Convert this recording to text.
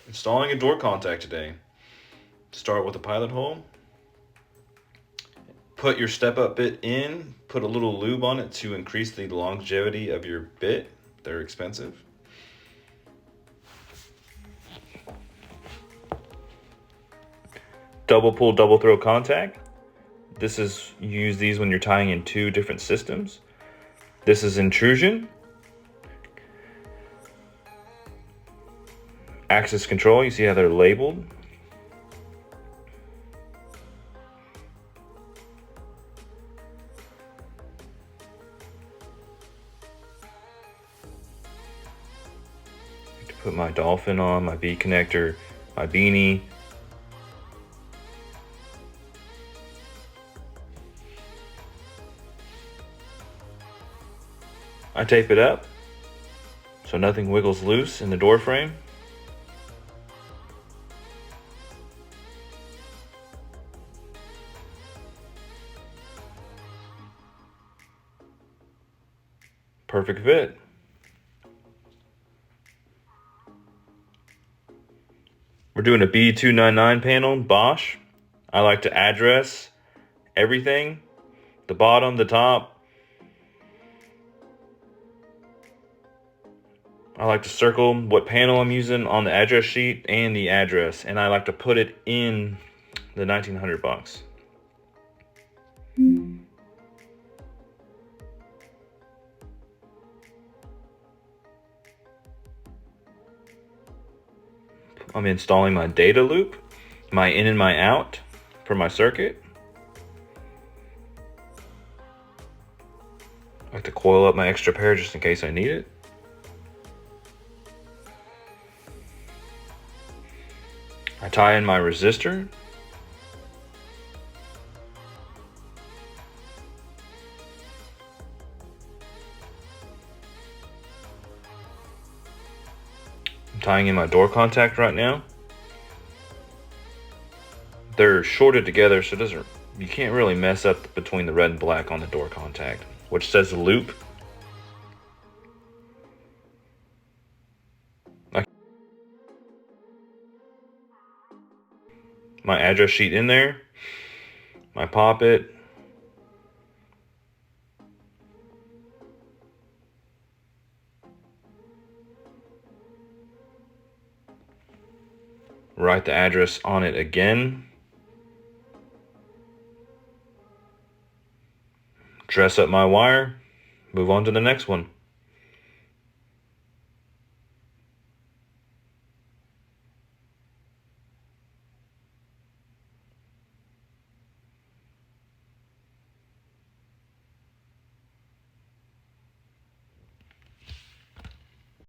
Installing a door contact today. Start with a pilot hole. Put your step-up bit in. Put a little lube on it to increase the longevity of your bit. They're expensive. Double pull, double throw contact. You use these when you're tying in two different systems. This is intrusion. Axis control, you see how they're labeled. To put my dolphin on, my V connector, my beanie. I tape it up so nothing wiggles loose in the door frame. Perfect fit. We're doing a b299 panel, Bosch. I like to address everything, the bottom, the top. I like to circle what panel I'm using on the address sheet and the address, and I like to put it in the 1900 box. I'm installing my data loop, my in and my out for my circuit. I like to coil up my extra pair just in case I need it. I tie in my resistor. I'm tying in my door contact right now. They're shorted together, so you can't really mess up between the red and black on the door contact, which says loop. My address sheet in there, my poppit. Write the address on it again. Dress up my wire, move on to the next one.